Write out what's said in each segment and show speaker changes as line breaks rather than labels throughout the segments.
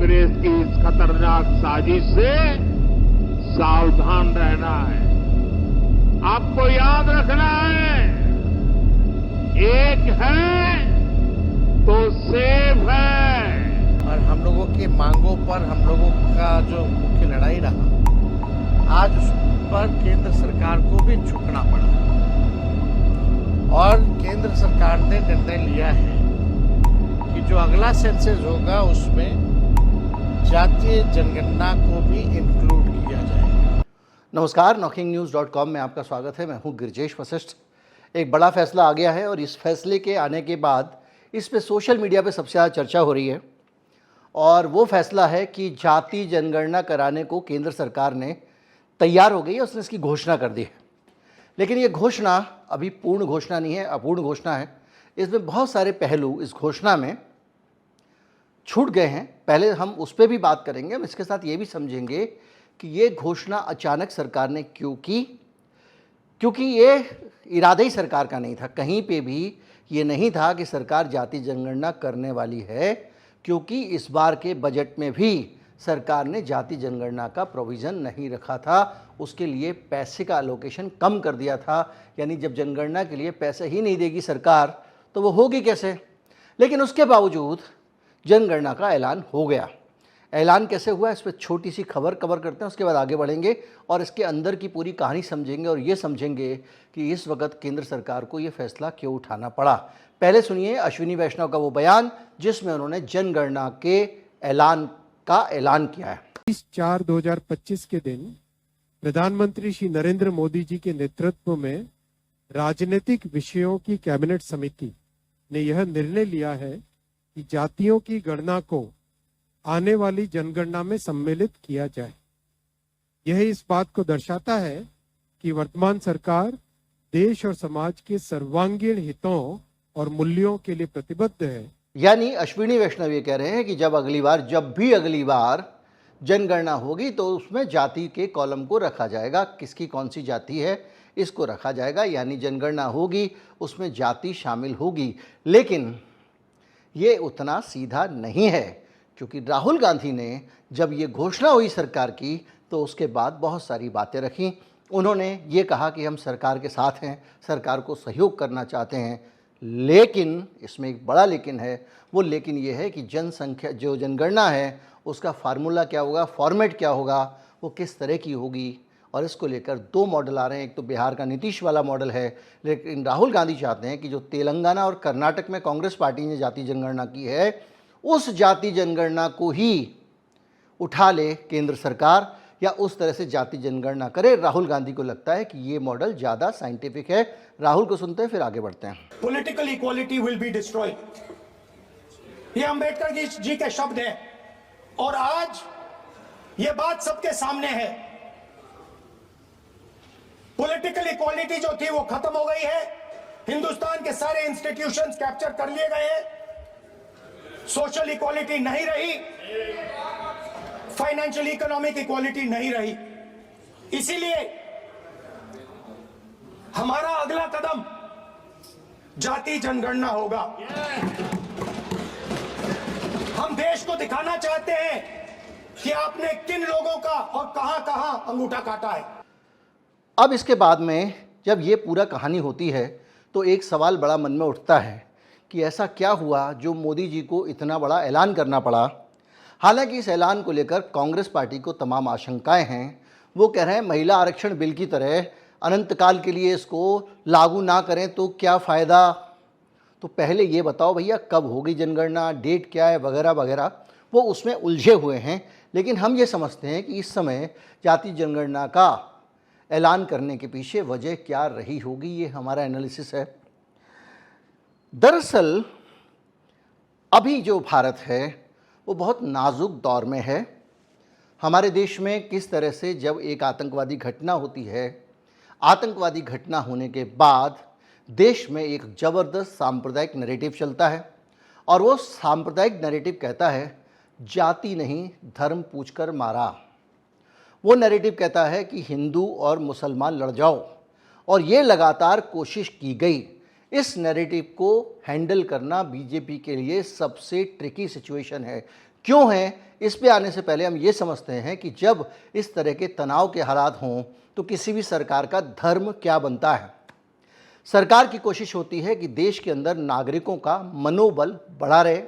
कांग्रेस की इस खतरनाक साजिश से सावधान रहना है। आपको याद रखना है, एक है तो सेफ है।
और हम लोगों की मांगों पर हम लोगों का जो मुख्य लड़ाई रहा, आज उस पर केंद्र सरकार को भी झुकना पड़ा और केंद्र सरकार ने निर्णय लिया है कि जो अगला सेंसस होगा उसमें जातीय जनगणना को भी इंक्लूड किया जाएगा।
नमस्कार, NockingNews.com में आपका स्वागत है। मैं हूं गिरिजेश वशिष्ठ। एक बड़ा फैसला आ गया है और इस फैसले के आने के बाद इस पे सोशल मीडिया पे सबसे ज़्यादा चर्चा हो रही है और वो फैसला है कि जाति जनगणना कराने को केंद्र सरकार ने तैयार हो गई है, उसने इसकी घोषणा कर दी है। लेकिन ये घोषणा अभी पूर्ण घोषणा नहीं है, अपूर्ण घोषणा है। इसमें बहुत सारे पहलू इस घोषणा में छूट गए हैं। पहले हम उस पर भी बात करेंगे, हम इसके साथ ये भी समझेंगे कि ये घोषणा अचानक सरकार ने क्यों की, क्योंकि ये इरादा ही सरकार का नहीं था। कहीं पे भी ये नहीं था कि सरकार जाति जनगणना करने वाली है, क्योंकि इस बार के बजट में भी सरकार ने जाति जनगणना का प्रोविज़न नहीं रखा था। उसके लिए पैसे का एलोकेशन कम कर दिया था। यानी जब जनगणना के लिए पैसे ही नहीं देगी सरकार तो वो होगी कैसे। लेकिन उसके बावजूद जनगणना का ऐलान हो गया। ऐलान कैसे हुआ, इस पर छोटी सी खबर कवर करते हैं, उसके बाद आगे बढ़ेंगे और इसके अंदर की पूरी कहानी समझेंगे और ये समझेंगे कि इस वक्त केंद्र सरकार को ये फैसला क्यों उठाना पड़ा। पहले सुनिए अश्विनी वैष्णव का वो बयान जिसमें उन्होंने जनगणना के ऐलान का ऐलान किया है।
20/4/2025 के दिन प्रधानमंत्री श्री नरेंद्र मोदी जी के नेतृत्व में राजनीतिक विषयों की कैबिनेट समिति ने यह निर्णय लिया है कि जातियों की गणना को आने वाली जनगणना में सम्मिलित किया जाए। यह इस बात को दर्शाता है कि वर्तमान सरकार देश और समाज के सर्वांगीण हितों और मूल्यों के लिए प्रतिबद्ध है।
यानी अश्विनी वैष्णव ये कह रहे हैं कि जब भी अगली बार जनगणना होगी तो उसमें जाति के कॉलम को रखा जाएगा, किसकी कौन सी जाति है इसको रखा जाएगा। यानी जनगणना होगी उसमें जाति शामिल होगी। लेकिन ये उतना सीधा नहीं है, क्योंकि राहुल गांधी ने जब ये घोषणा हुई सरकार की तो उसके बाद बहुत सारी बातें रखी। उन्होंने ये कहा कि हम सरकार के साथ हैं, सरकार को सहयोग करना चाहते हैं। लेकिन इसमें एक बड़ा लेकिन है। वो लेकिन ये है कि जनसंख्या जो जनगणना है उसका फार्मूला क्या होगा, फॉर्मेट क्या होगा, वो किस तरह की होगी। और इसको लेकर दो मॉडल आ रहे हैं। एक तो बिहार का नीतीश वाला मॉडल है, लेकिन राहुल गांधी चाहते हैं कि जो तेलंगाना और कर्नाटक में कांग्रेस पार्टी ने जाति जनगणना की है उस जाति जनगणना को ही उठा ले केंद्र सरकार, या उस तरह से जाति जनगणना करे। राहुल गांधी को लगता है कि ये मॉडल ज़्यादा साइंटिफिक है। राहुल को सुनते हैं फिर आगे बढ़ते हैं।
Political equality will be destroyed, ये अंबेडकर जी के शब्द हैं और आज ये बात सबके सामने है। पॉलिटिकल इक्वालिटी जो थी वो खत्म हो गई है। हिंदुस्तान के सारे इंस्टीट्यूशंस कैप्चर कर लिए गए हैं। सोशल इक्वालिटी नहीं रही, फाइनेंशियल इकोनॉमिक इक्वालिटी नहीं रही। इसीलिए हमारा अगला कदम जाति जनगणना होगा। हम देश को दिखाना चाहते हैं कि आपने किन लोगों का और कहां-कहां अंगूठा काटा है।
अब इसके बाद में जब ये पूरा कहानी होती है तो एक सवाल बड़ा मन में उठता है कि ऐसा क्या हुआ जो मोदी जी को इतना बड़ा ऐलान करना पड़ा। हालांकि इस ऐलान को लेकर कांग्रेस पार्टी को तमाम आशंकाएं हैं। वो कह रहे हैं महिला आरक्षण बिल की तरह अनंत काल के लिए इसको लागू ना करें तो क्या फ़ायदा। तो पहले ये बताओ भैया कब होगी जनगणना, डेट क्या है, वगैरह वगैरह। वो उसमें उलझे हुए हैं। लेकिन हम ये समझते हैं कि इस समय जाति जनगणना का ऐलान करने के पीछे वजह क्या रही होगी, ये हमारा एनालिसिस है। दरअसल अभी जो भारत है वो बहुत नाजुक दौर में है। हमारे देश में किस तरह से जब एक आतंकवादी घटना होती है, आतंकवादी घटना होने के बाद देश में एक ज़बरदस्त सांप्रदायिक नैरेटिव चलता है और वो सांप्रदायिक नैरेटिव कहता है जाति नहीं धर्म पूछकर मारा। वो नैरेटिव कहता है कि हिंदू और मुसलमान लड़ जाओ और ये लगातार कोशिश की गई। इस नैरेटिव को हैंडल करना बीजेपी के लिए सबसे ट्रिकी सिचुएशन है, क्यों है, इस पे आने से पहले हम ये समझते हैं कि जब इस तरह के तनाव के हालात हों तो किसी भी सरकार का धर्म क्या बनता है। सरकार की कोशिश होती है कि देश के अंदर नागरिकों का मनोबल बढ़ा रहे,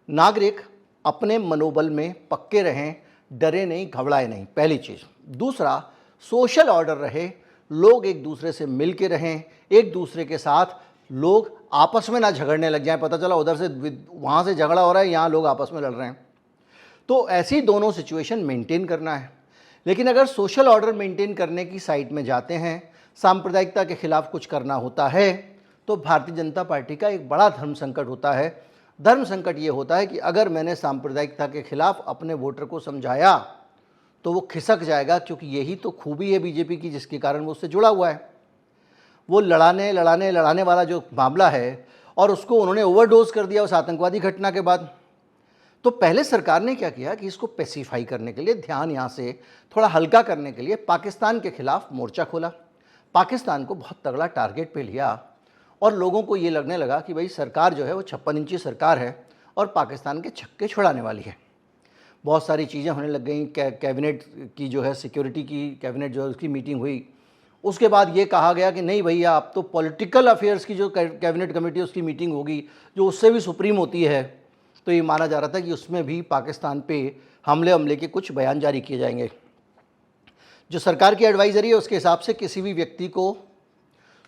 नागरिक अपने मनोबल में पक्के रहें, डरे नहीं, घबराए नहीं, पहली चीज़। दूसरा, सोशल ऑर्डर रहे, लोग एक दूसरे से मिल के रहें, एक दूसरे के साथ लोग आपस में ना झगड़ने लग जाएं, पता चला उधर से वहाँ से झगड़ा हो रहा है, यहाँ लोग आपस में लड़ रहे हैं। तो ऐसी दोनों सिचुएशन मेंटेन करना है। लेकिन अगर सोशल ऑर्डर मेंटेन करने की साइड में जाते हैं, सांप्रदायिकता के खिलाफ कुछ करना होता है, तो भारतीय जनता पार्टी का एक बड़ा धर्म संकट होता है। धर्म संकट ये होता है कि अगर मैंने सांप्रदायिकता के खिलाफ अपने वोटर को समझाया तो वो खिसक जाएगा, क्योंकि यही तो खूबी है बीजेपी की जिसके कारण वो उससे जुड़ा हुआ है। वो लड़ाने वाला जो मामला है, और उसको उन्होंने ओवरडोज कर दिया उस आतंकवादी घटना के बाद। तो पहले सरकार ने क्या किया कि इसको पेसिफाई करने के लिए, ध्यान यहाँ से थोड़ा हल्का करने के लिए पाकिस्तान के खिलाफ मोर्चा खोला, पाकिस्तान को बहुत तगड़ा टारगेट पे लिया, और लोगों को ये लगने लगा कि भाई सरकार जो है वो 56 इंची सरकार है और पाकिस्तान के छक्के छुड़ाने वाली है। बहुत सारी चीज़ें होने लग गई। कैबिनेट की जो है सिक्योरिटी की कैबिनेट जो है उसकी मीटिंग हुई, उसके बाद ये कहा गया कि नहीं भैया अब तो पॉलिटिकल अफेयर्स की जो कैबिनेट कमेटी उसकी मीटिंग होगी, जो उससे भी सुप्रीम होती है। तो ये माना जा रहा था कि उसमें भी पाकिस्तान पे हमले के कुछ बयान जारी किए जाएंगे। जो सरकार की एडवाइजरी है उसके हिसाब से किसी भी व्यक्ति को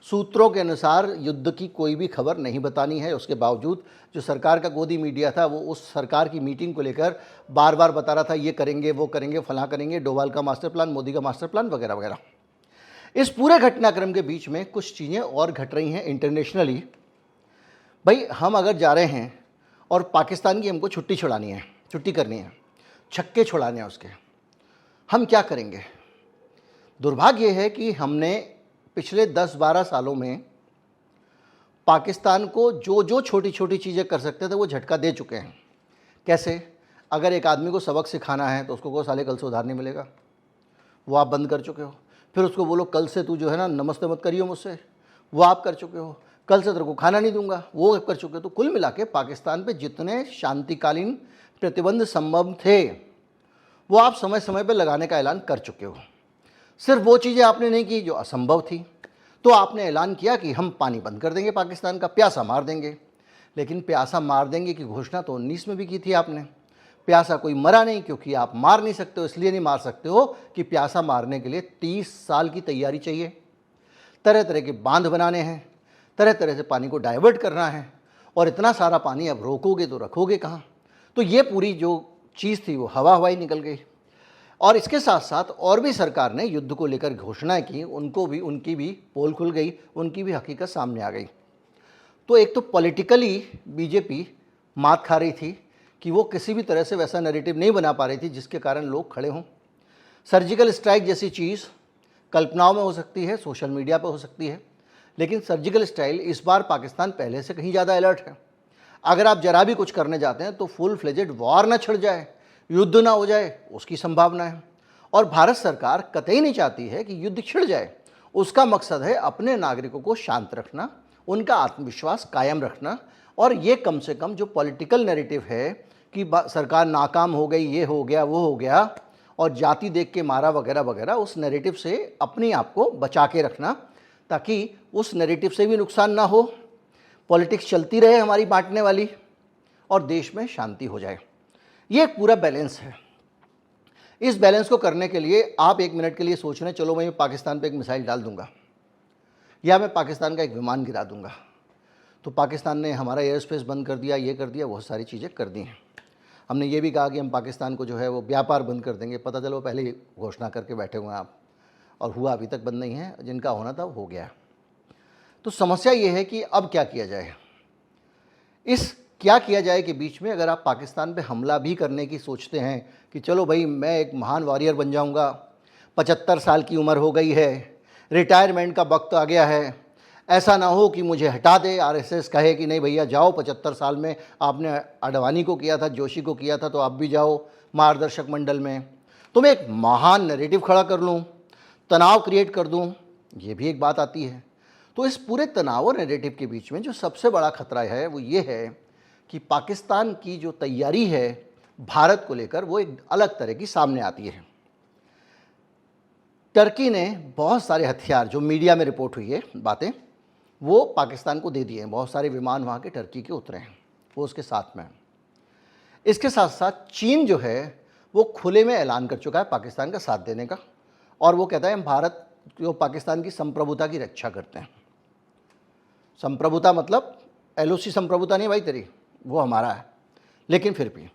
सूत्रों के अनुसार युद्ध की कोई भी खबर नहीं बतानी है। उसके बावजूद जो सरकार का गोदी मीडिया था वो उस सरकार की मीटिंग को लेकर बार बार बता रहा था ये करेंगे, वो करेंगे, फलां करेंगे, डोभाल का मास्टर प्लान, मोदी का मास्टर प्लान वगैरह वगैरह। इस पूरे घटनाक्रम के बीच में कुछ चीज़ें और घट रही हैं इंटरनेशनली। भाई हम अगर जा रहे हैं और पाकिस्तान की हमको छुट्टी छुड़ानी है, छुट्टी करनी है, छक्के छुड़ाने हैं उसके, हम क्या करेंगे? दुर्भाग्य है कि हमने पिछले 10-12 सालों में पाकिस्तान को जो जो छोटी छोटी चीज़ें कर सकते थे वो झटका दे चुके हैं। कैसे? अगर एक आदमी को सबक सिखाना है तो उसको को साले कल से उधार नहीं मिलेगा, वो आप बंद कर चुके हो। फिर उसको बोलो कल से तू जो है ना नमस्ते मत करियो मुझसे, वो आप कर चुके हो। कल से तेरे को खाना नहीं दूंगा, वो आप कर चुके हो। तो कुल मिला के पाकिस्तान पे जितने शांतिकालीन प्रतिबंध संभव थे वो आप समय समय पर लगाने का ऐलान कर चुके हो। सिर्फ वो चीज़ें आपने नहीं की जो असंभव थी। तो आपने ऐलान किया कि हम पानी बंद कर देंगे पाकिस्तान का, प्यासा मार देंगे। लेकिन प्यासा मार देंगे की घोषणा तो 19 में भी की थी आपने। प्यासा कोई मरा नहीं, क्योंकि आप मार नहीं सकते हो, इसलिए नहीं मार सकते हो कि प्यासा मारने के लिए 30 साल की तैयारी चाहिए, तरह तरह के बांध बनाने हैं, तरह तरह से पानी को डाइवर्ट करना है, और इतना सारा पानी अब रोकोगे तो रखोगे कहाँ? तो ये पूरी जो चीज़ थी वो हवाई निकल गई। और इसके साथ साथ और भी सरकार ने युद्ध को लेकर घोषणाएं की, उनकी भी पोल खुल गई, उनकी भी हकीकत सामने आ गई। तो एक तो पॉलिटिकली बीजेपी मात खा रही थी कि वो किसी भी तरह से वैसा नैरेटिव नहीं बना पा रही थी जिसके कारण लोग खड़े हों। सर्जिकल स्ट्राइक जैसी चीज़ कल्पनाओं में हो सकती है, सोशल मीडिया पर हो सकती है, लेकिन सर्जिकल स्ट्राइक इस बार पाकिस्तान पहले से कहीं ज़्यादा अलर्ट है। अगर आप जरा भी कुछ करने जाते हैं तो फुल फ्लेजेड वॉर ना छिड़ जाए, युद्ध ना हो जाए, उसकी संभावना है। और भारत सरकार कतई नहीं चाहती है कि युद्ध छिड़ जाए। उसका मकसद है अपने नागरिकों को शांत रखना, उनका आत्मविश्वास कायम रखना, और ये कम से कम जो पॉलिटिकल नैरेटिव है कि सरकार नाकाम हो गई, ये हो गया, वो हो गया, और जाति देख के मारा वगैरह वगैरह, उस नैरेटिव से अपने आप को बचा के रखना, ताकि उस नैरेटिव से भी नुकसान ना हो, पॉलिटिक्स चलती रहे हमारी बांटने वाली, और देश में शांति हो जाए। ये एक पूरा बैलेंस है। इस बैलेंस को करने के लिए आप एक मिनट के लिए सोच रहे हैं चलो मैं पाकिस्तान पे एक मिसाइल डाल दूंगा या मैं पाकिस्तान का एक विमान गिरा दूंगा, तो पाकिस्तान ने हमारा एयर स्पेस बंद कर दिया, ये कर दिया, बहुत सारी चीज़ें कर दी हैं। हमने ये भी कहा कि हम पाकिस्तान को जो है वो व्यापार बंद कर देंगे, पता चलो पहले ही घोषणा करके बैठे हुए हैं आप, और हुआ अभी तक बंद नहीं है, जिनका होना था हो गया। तो समस्या ये है कि अब क्या किया जाए। इस क्या किया जाए के बीच में अगर आप पाकिस्तान पे हमला भी करने की सोचते हैं कि चलो भाई मैं एक महान वॉरियर बन जाऊंगा, 75 साल की उम्र हो गई है, रिटायरमेंट का वक्त आ गया है, ऐसा ना हो कि मुझे हटा दे, आरएसएस कहे कि नहीं भैया जाओ, 75 साल में आपने आडवाणी को किया था, जोशी को किया था, तो आप भी जाओ मार्गदर्शक मंडल में, तो मैं एक महान नैरेटिव खड़ा कर लूँ, तनाव क्रिएट कर दूँ, ये भी एक बात आती है। तो इस पूरे तनाव और नैरेटिव के बीच में जो सबसे बड़ा खतरा है वो ये है कि पाकिस्तान की जो तैयारी है भारत को लेकर वो एक अलग तरह की सामने आती है। टर्की ने बहुत सारे हथियार, जो मीडिया में रिपोर्ट हुई है बातें, वो पाकिस्तान को दे दिए हैं। बहुत सारे विमान वहाँ के टर्की के उतरे हैं, वो उसके साथ में है। इसके साथ साथ चीन जो है वो खुले में ऐलान कर चुका है पाकिस्तान का साथ देने का, और वो कहता है हम भारत जो पाकिस्तान की संप्रभुता की रक्षा करते हैं। संप्रभुता मतलब एलओसी संप्रभुता नहीं भाई तेरी, वो हमारा है। लेकिन फिर भी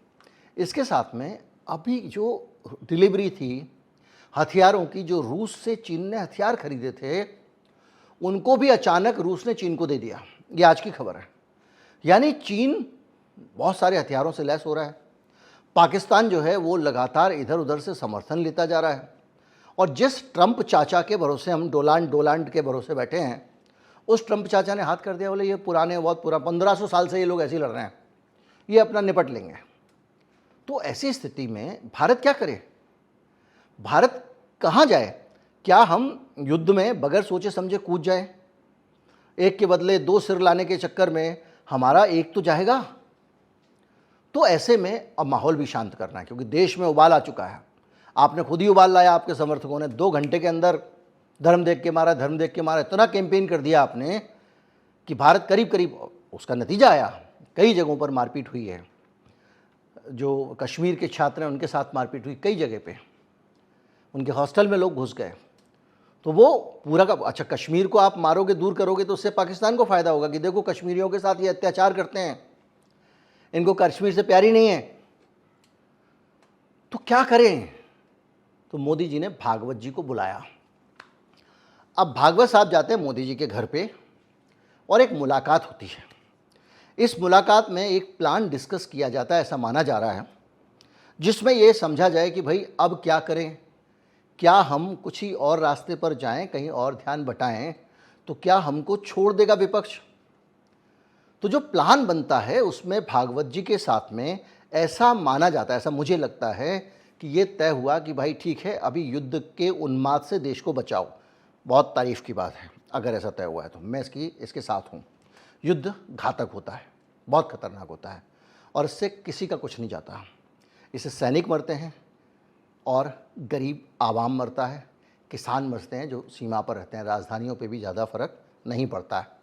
इसके साथ में अभी जो डिलीवरी थी हथियारों की, जो रूस से चीन ने हथियार खरीदे थे, उनको भी अचानक रूस ने चीन को दे दिया। ये आज की खबर है। यानी चीन बहुत सारे हथियारों से लैस हो रहा है। पाकिस्तान जो है वो लगातार इधर उधर से समर्थन लेता जा रहा है। और जिस ट्रंप चाचा के भरोसे हम डोलांड के भरोसे बैठे हैं, उस ट्रंप चाचा ने हाथ कर दिया, बोले ये पुराने, बहुत पुराना, 1500 साल से ये लोग ऐसे ही लड़ रहे हैं, ये अपना निपट लेंगे। तो ऐसी स्थिति में भारत क्या करे? भारत कहाँ जाए? क्या हम युद्ध में बगैर सोचे समझे कूद जाए? एक के बदले दो सिर लाने के चक्कर में हमारा एक तो जाएगा। तो ऐसे में अब माहौल भी शांत करना है, क्योंकि देश में उबाल आ चुका है। आपने खुद ही उबाल लाया, आपके समर्थकों ने 2 घंटे के अंदर धर्म देख के मारा, धर्म देख के मारा, इतना कैंपेन कर दिया आपने कि भारत करीब करीब, उसका नतीजा आया, कई जगहों पर मारपीट हुई है। जो कश्मीर के छात्र हैं उनके साथ मारपीट हुई कई जगह पे, उनके हॉस्टल में लोग घुस गए। तो वो पूरा का, अच्छा कश्मीर को आप मारोगे, दूर करोगे, तो उससे पाकिस्तान को फ़ायदा होगा कि देखो कश्मीरियों के साथ ये अत्याचार करते हैं, इनको कश्मीर से प्यारी नहीं है। तो क्या करें? तो मोदी जी ने भागवत जी को बुलाया। अब भागवत साहब जाते हैं मोदी जी के घर पे और एक मुलाकात होती है। इस मुलाकात में एक प्लान डिस्कस किया जाता है, ऐसा माना जा रहा है, जिसमें ये समझा जाए कि भाई अब क्या करें, क्या हम कुछ ही और रास्ते पर जाएं, कहीं और ध्यान बटाएं, तो क्या हमको छोड़ देगा विपक्ष? तो जो प्लान बनता है उसमें भागवत जी के साथ में ऐसा माना जाता है, ऐसा मुझे लगता है कि ये तय हुआ कि भाई ठीक है, अभी युद्ध के उन्माद से देश को बचाओ। बहुत तारीफ़ की बात है अगर ऐसा तय हुआ है, तो मैं इसके साथ हूँ। युद्ध घातक होता है, बहुत खतरनाक होता है, और इससे किसी का कुछ नहीं जाता। इससे सैनिक मरते हैं और गरीब आवाम मरता है, किसान मरते हैं जो सीमा पर रहते हैं। राजधानियों पे भी ज़्यादा फर्क नहीं पड़ता है।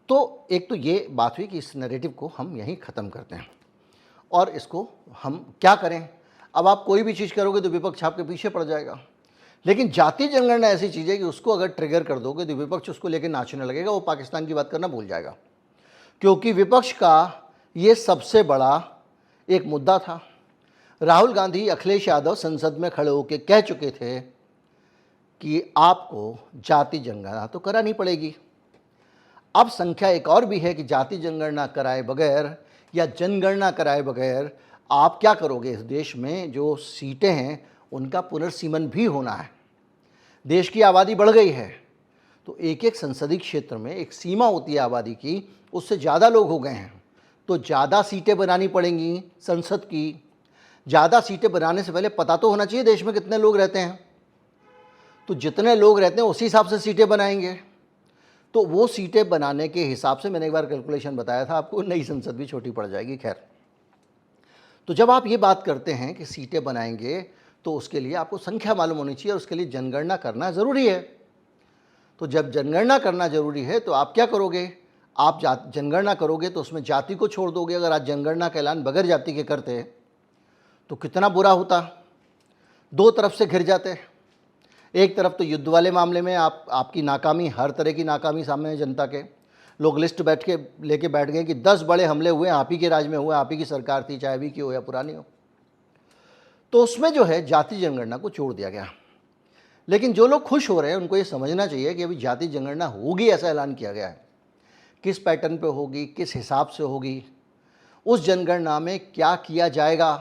तो एक तो ये बात हुई कि इस नैरेटिव को हम यहीं ख़त्म करते हैं और इसको हम क्या करें। अब आप कोई भी चीज़ करोगे तो विपक्ष आपके पीछे पड़ जाएगा, लेकिन जाति जनगणना ऐसी चीज़ है कि उसको अगर ट्रिगर कर दोगे तो विपक्ष उसको लेकर नाचने लगेगा, वो पाकिस्तान की बात करना भूल जाएगा। क्योंकि विपक्ष का ये सबसे बड़ा एक मुद्दा था। राहुल गांधी, अखिलेश यादव संसद में खड़े होकर कह चुके थे कि आपको जाति जनगणना तो करानी पड़ेगी। अब संख्या एक और भी है कि जाति जनगणना कराए बगैर या जनगणना कराए बगैर आप क्या करोगे? इस देश में जो सीटें हैं उनका पुनर्सीमन भी होना है। देश की आबादी बढ़ गई है, तो एक एक संसदीय क्षेत्र में एक सीमा होती है आबादी की, उससे ज़्यादा लोग हो गए हैं, तो ज़्यादा सीटें बनानी पड़ेंगी संसद की। ज़्यादा सीटें बनाने से पहले पता तो होना चाहिए देश में कितने लोग रहते हैं, तो जितने लोग रहते हैं उसी हिसाब से सीटें बनाएंगे। तो वो सीटें बनाने के हिसाब से मैंने एक बार कैलकुलेशन बताया था आपको, नई संसद भी छोटी पड़ जाएगी। खैर, तो जब आप ये बात करते हैं कि सीटें बनाएंगे तो उसके लिए आपको संख्या मालूम होनी चाहिए और उसके लिए जनगणना करना ज़रूरी है। तो जब जनगणना करना ज़रूरी है तो आप क्या करोगे? आप जनगणना करोगे तो उसमें जाति को छोड़ दोगे। अगर आज जनगणना का ऐलान बगैर जाति के करते तो कितना बुरा होता। दो तरफ से घिर जाते। एक तरफ तो युद्ध वाले मामले में आपकी नाकामी, हर तरह की नाकामी सामने है जनता के। लोग लिस्ट लेके बैठ गए कि 10 बड़े हमले हुए, आप ही के राज में हुए, आप ही की सरकार थी, चाहे अभी की हो या पुरानी हो। तो उसमें जो है जाति जनगणना को छोड़ दिया गया। लेकिन जो लोग खुश हो रहे हैं उनको ये समझना चाहिए कि अभी जाति जनगणना होगी, ऐसा ऐलान किया गया है। किस पैटर्न पे होगी, किस हिसाब से होगी, उस जनगणना में क्या किया जाएगा,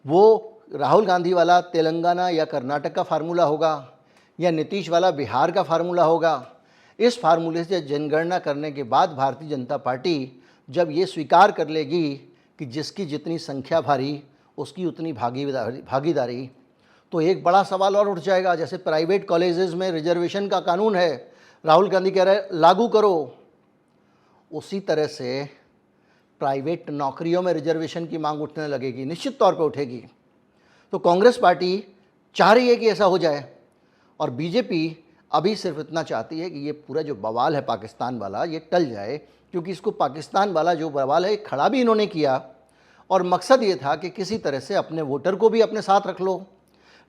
वो राहुल गांधी वाला तेलंगाना या कर्नाटक का फार्मूला होगा या नीतीश वाला बिहार का फार्मूला होगा। इस फार्मूले से जनगणना करने के बाद भारतीय जनता पार्टी जब ये स्वीकार कर लेगी कि जिसकी जितनी संख्या भारी उसकी उतनी भागीदारी, तो एक बड़ा सवाल और उठ जाएगा। जैसे प्राइवेट कॉलेजेस में रिजर्वेशन का कानून है, राहुल गांधी कह रहे हैं लागू करो, उसी तरह से प्राइवेट नौकरियों में रिजर्वेशन की मांग उठने लगेगी, निश्चित तौर पे उठेगी। तो कांग्रेस पार्टी चाह रही है कि ऐसा हो जाए और बीजेपी अभी सिर्फ इतना चाहती है कि ये पूरा जो बवाल है पाकिस्तान वाला ये टल जाए, क्योंकि इसको पाकिस्तान वाला जो बवाल है खड़ा भी इन्होंने किया और मकसद ये था कि किसी तरह से अपने वोटर को भी अपने साथ रख लो,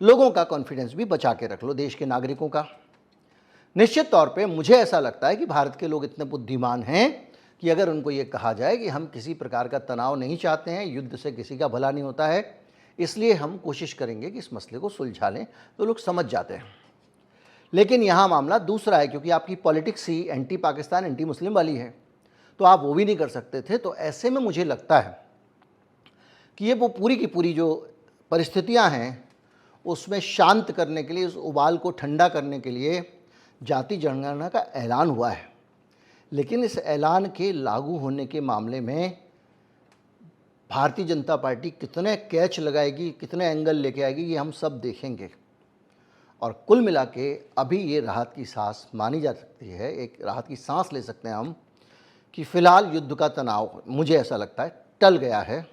लोगों का कॉन्फिडेंस भी बचा के रख लो, देश के नागरिकों का। निश्चित तौर पे मुझे ऐसा लगता है कि भारत के लोग इतने बुद्धिमान हैं कि अगर उनको ये कहा जाए कि हम किसी प्रकार का तनाव नहीं चाहते हैं, युद्ध से किसी का भला नहीं होता है, इसलिए हम कोशिश करेंगे कि इस मसले को सुलझा लें, तो लोग समझ जाते हैं। लेकिन यहाँ मामला दूसरा है, क्योंकि आपकी पॉलिटिक्स ही एंटी पाकिस्तान एंटी मुस्लिम वाली है, तो आप वो भी नहीं कर सकते थे। तो ऐसे में मुझे लगता है कि ये वो पूरी की पूरी जो परिस्थितियाँ हैं उसमें शांत करने के लिए, उस उबाल को ठंडा करने के लिए जाति जनगणना का ऐलान हुआ है। लेकिन इस ऐलान के लागू होने के मामले में भारतीय जनता पार्टी कितने कैच लगाएगी, कितने एंगल लेके आएगी, ये हम सब देखेंगे। और कुल मिला के अभी ये राहत की सांस मानी जा सकती है, एक राहत की सांस ले सकते हैं हम कि फ़िलहाल युद्ध का तनाव मुझे ऐसा लगता है टल गया है।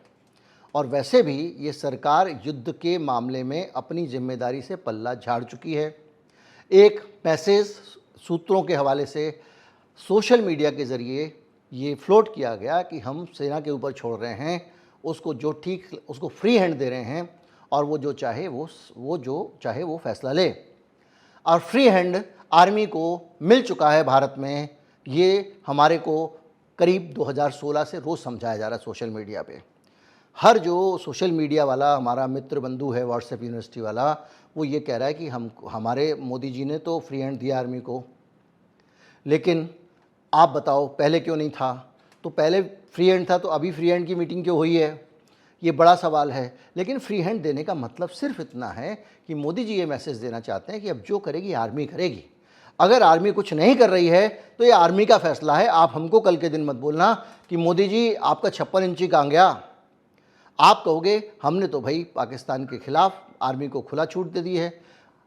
और वैसे भी ये सरकार युद्ध के मामले में अपनी जिम्मेदारी से पल्ला झाड़ चुकी है। एक मैसेज सूत्रों के हवाले से सोशल मीडिया के ज़रिए ये फ्लोट किया गया कि हम सेना के ऊपर छोड़ रहे हैं, उसको जो ठीक उसको फ्री हैंड दे रहे हैं और वो जो चाहे वो फैसला ले। और फ्री हैंड आर्मी को मिल चुका है भारत में, ये हमारे को करीब 2016 से रोज़ समझाया जा रहा है सोशल मीडिया पे। हर जो सोशल मीडिया वाला हमारा मित्र बंधु है, व्हाट्सएप यूनिवर्सिटी वाला, वो ये कह रहा है कि हमारे मोदी जी ने तो फ्री हैंड दिया आर्मी को, लेकिन आप बताओ पहले क्यों नहीं था? तो पहले फ्री हैंड था तो अभी फ्री हैंड की मीटिंग क्यों हुई है? ये बड़ा सवाल है। लेकिन फ्री हैंड देने का मतलब सिर्फ इतना है कि मोदी जी ये मैसेज देना चाहते हैं कि अब जो करेगी आर्मी करेगी। अगर आर्मी कुछ नहीं कर रही है तो ये आर्मी का फैसला है। आप हमको कल के दिन मत बोलना कि मोदी जी आपका 56 इंची कहाँ गया। आप कहोगे हमने तो भाई पाकिस्तान के खिलाफ आर्मी को खुला छूट दे दी है,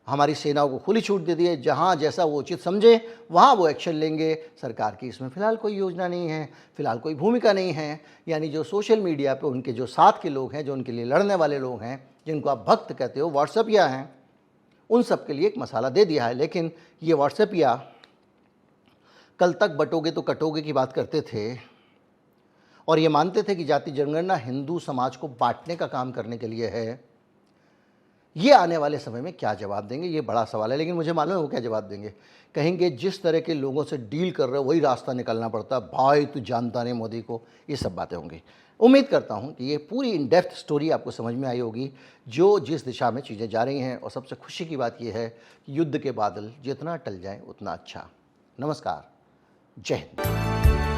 हमारी सेनाओं को खुली छूट दे दी है, जहाँ जैसा वो उचित समझे वहाँ वो एक्शन लेंगे। सरकार की इसमें फ़िलहाल कोई योजना नहीं है, फ़िलहाल कोई भूमिका नहीं है। यानी जो सोशल मीडिया पे उनके जो साथ के लोग हैं, जो उनके लिए लड़ने वाले लोग हैं, जिनको आप भक्त कहते हो, व्हाट्सएपिया हैं, उन सब के लिए एक मसाला दे दिया है। लेकिन ये व्हाट्सएपिया कल तक बटोगे तो कटोगे की बात करते थे और ये मानते थे कि जाति जनगणना हिंदू समाज को बांटने का काम करने के लिए है। ये आने वाले समय में क्या जवाब देंगे, ये बड़ा सवाल है। लेकिन मुझे मालूम है वो क्या जवाब देंगे। कहेंगे जिस तरह के लोगों से डील कर रहे हो वही रास्ता निकलना पड़ता, भाई तू जानता नहीं मोदी को, ये सब बातें होंगी। उम्मीद करता हूँ कि ये पूरी इन डेप्थ स्टोरी आपको समझ में आई होगी, जो जिस दिशा में चीज़ें जा रही हैं। और सबसे खुशी की बात यह है कि युद्ध के बादल जितना टल जाएँ उतना अच्छा। नमस्कार, जय हिंद।